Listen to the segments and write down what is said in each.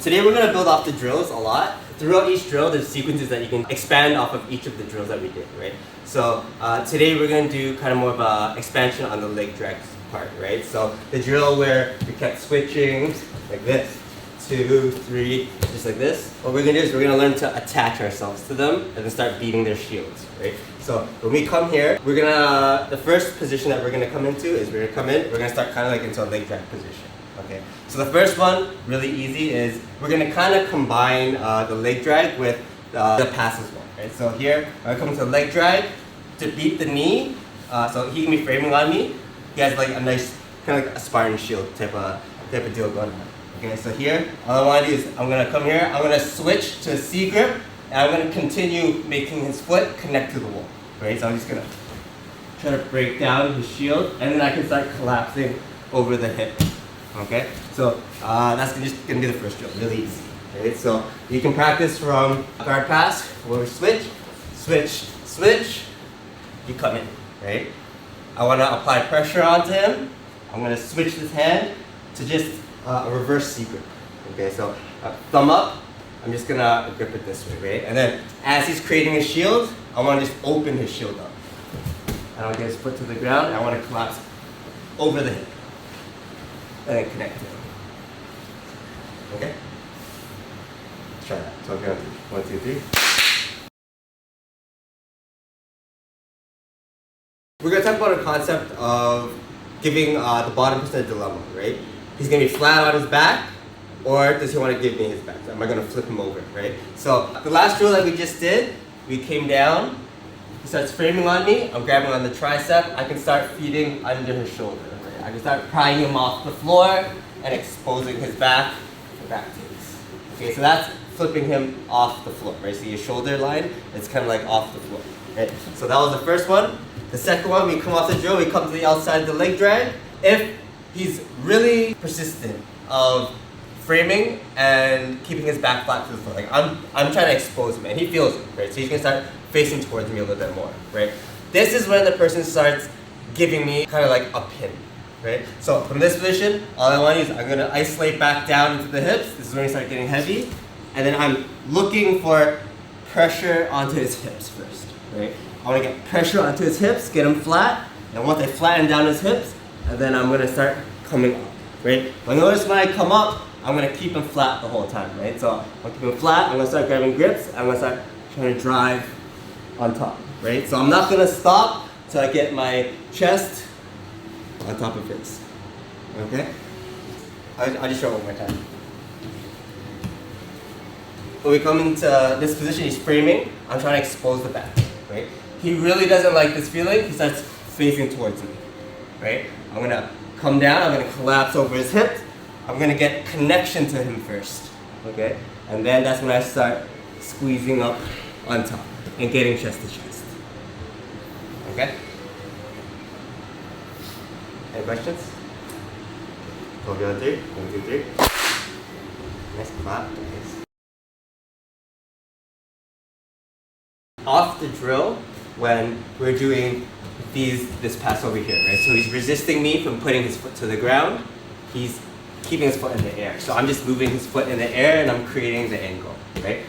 Today we're going to build off the drills a lot. Throughout each drill, there's sequences that you can expand off of each of the drills that we did, right? So today we're going to do kind of more of an expansion on the leg drag part, right? So the drill where we kept switching like this, 2, 3, just like this. What we're going to do is we're going to learn to attach ourselves to them and then start beating their shields, right? So when we come here, we're going to, the first position that we're going to come into is we're going to come in, we're going to start kind of like into a leg drag position. Okay, so the first one, really easy, is we're going to kind of combine the leg drag with the pass as well, right? So here, I'm coming to the leg drag to beat the knee, so he can be framing on me. He has like a nice, kind of like a Spartan shield type of deal going on. Okay, so here, all I want to do is I'm going to come here, I'm going to switch to a C grip, and I'm going to continue making his foot connect to the wall, right? So I'm just going to try to break down his shield, and then I can start collapsing over the hip. Okay, so that's just going to be the first drill, really easy. Right? So you can practice from guard pass, where we switch, switch, switch, you come in, right? I want to apply pressure onto him. I'm going to switch this hand to just a reverse C grip. Okay, so thumb up, I'm just going to grip it this way, right? And then as he's creating a shield, I want to just open his shield up. I want to get his foot to the ground, and I want to collapse over the hip. And then connect it. Okay? Let's try that. So I'll go 1, 2, 3. We're going to talk about a concept of giving the bottom person a dilemma, right? He's going to be flat on his back, or does he want to give me his back? Am I going to flip him over, right? So the last drill that we just did, we came down, he starts framing on me, I'm grabbing on the tricep, I can start feeding under his shoulder. I can start prying him off the floor and exposing his back for back takes. Okay, so that's flipping him off the floor, right? See your shoulder line, it's kind of like off the floor, right? So that was the first one. The second one, we come off the drill, we come to the outside of the leg drag. If he's really persistent of framing and keeping his back flat to the floor, like I'm trying to expose him and he feels it, right? So he's gonna start facing towards me a little bit more, right? This is when the person starts giving me kind of like a pin. Right? So from this position, all I want to do is I'm going to isolate back down into the hips. This is when we start getting heavy. And then I'm looking for pressure onto his hips first. Right? I want to get pressure onto his hips, get him flat. And once I flatten down his hips, and then I'm going to start coming up. Right? But notice when I come up, I'm going to keep him flat the whole time. Right? So I'm going to keep him flat. I'm going to start grabbing grips. I'm going to start trying to drive on top. Right? So I'm not going to stop till I get my chest on top of his. Okay? I'll just show it one more time. When we come into this position, he's framing. I'm trying to expose the back. Right? He really doesn't like this feeling. He starts facing towards me. Right? I'm gonna come down. I'm gonna collapse over his hip. I'm gonna get connection to him first. Okay? And then that's when I start squeezing up on top and getting chest to chest. Okay? Any questions? 12 on 3. 1, 2, 3. Nice clap. Nice. Off the drill, when we're doing this pass over here, right? So he's resisting me from putting his foot to the ground. He's keeping his foot in the air. So I'm just moving his foot in the air and I'm creating the angle, right?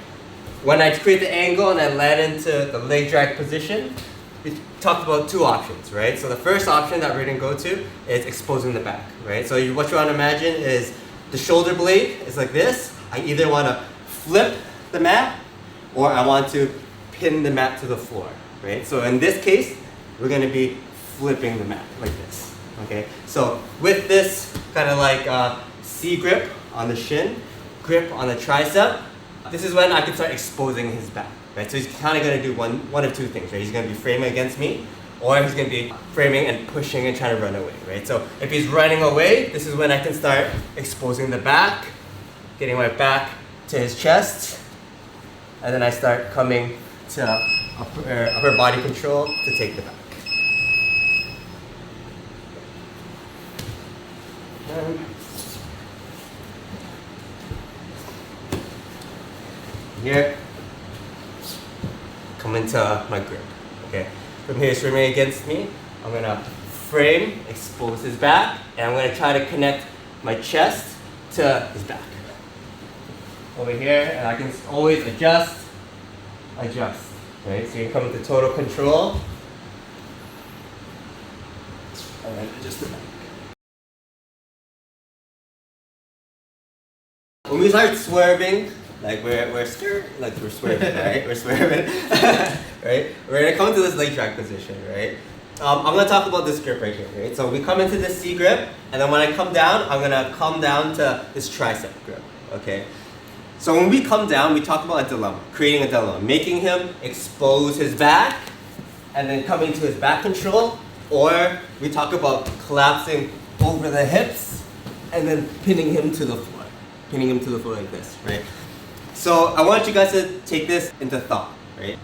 When I create the angle and I land into the leg drag position, we talked about two options, right? So the first option that we're going to go to is exposing the back, right? So what you want to imagine is the shoulder blade is like this. I either want to flip the mat or I want to pin the mat to the floor, right? So in this case, we're going to be flipping the mat like this, okay? So with this kind of like C grip on the shin, grip on the tricep, this is when I can start exposing his back. Right, so he's kind of going to do one of two things, right? He's going to be framing against me, or he's going to be framing and pushing and trying to run away, right? So if he's running away, this is when I can start exposing the back, getting my back to his chest, and then I start coming to upper body control to take the back. Here. Come into my grip, okay? From here, he's framing against me. I'm gonna frame, expose his back, and I'm gonna try to connect my chest to his back. over here, and I can always adjust, right? So you come into total control, and then adjust the back. When we start swerving, like we're swerving, right? We're swerving, right? We're gonna come to this leg drag position, right? I'm gonna talk about this grip right here, right? So we come into this C grip, and then when I come down, I'm gonna come down to this tricep grip, okay? So when we come down, we talk about a dilemma, creating a dilemma, making him expose his back, and then coming to his back control, or we talk about collapsing over the hips, and then pinning him to the floor like this, right? So I want you guys to take this into thought, right?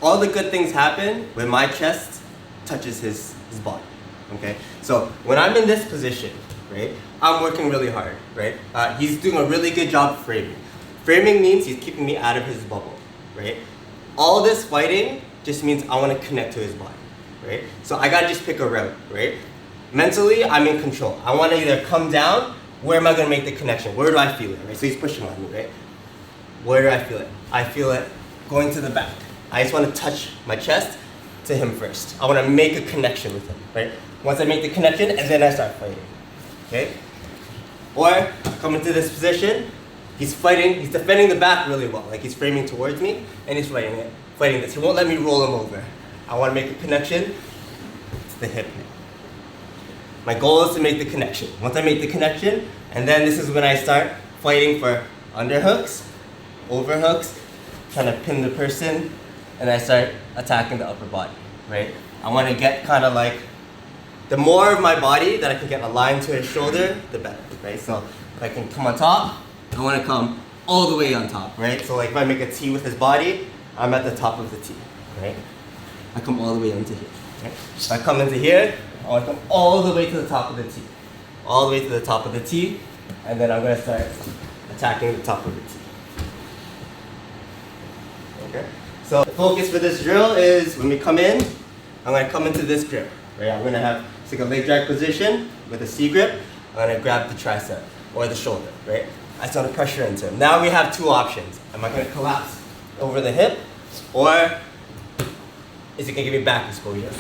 All the good things happen when my chest touches his body, okay? So when I'm in this position, right, I'm working really hard, right? He's doing a really good job framing. Framing means he's keeping me out of his bubble, right? All this fighting just means I want to connect to his body, right? So I gotta just pick a route, right? Mentally, I'm in control. I want to either come down. Where am I going to make the connection? Where do I feel it, right? So he's pushing on me, right? Where do I feel it? I feel it going to the back. I just want to touch my chest to him first. I want to make a connection with him, right? Once I make the connection, and then I start fighting, okay? Or I come into this position, he's defending the back really well. Like he's framing towards me, and he's fighting this. He won't let me roll him over. I want to make a connection to the hip now. My goal is to make the connection. Once I make the connection, and then this is when I start fighting for underhooks, overhooks, trying to pin the person, and I start attacking the upper body, right? I want to get kind of like, the more of my body that I can get aligned to his shoulder, the better, right? So if I can come on top, I want to come all the way on top, right? So like if I make a T with his body, I'm at the top of the T, right? I come all the way into here, right? If I come into here, I want to come all the way to the top of the T. All the way to the top of the T, and then I'm going to start attacking the top of the T. Okay? So the focus for this drill is when we come in, I'm going to come into this grip. Right? I'm going to have like a leg drag position with a C grip. I'm going to grab the tricep or the shoulder, right? I just want to pressure into him. Now we have two options. Am I going to collapse over the hip, or is it going to give me back exposure?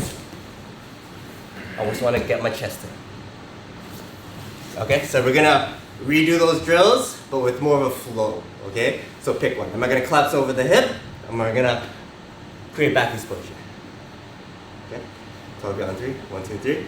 I just want to get my chest in. Okay, so we're gonna redo those drills, but with more of a flow, okay? So pick one. Am I gonna collapse over the hip? Am I gonna create back exposure? Okay, so I'll be on 3. 1, 2, 3.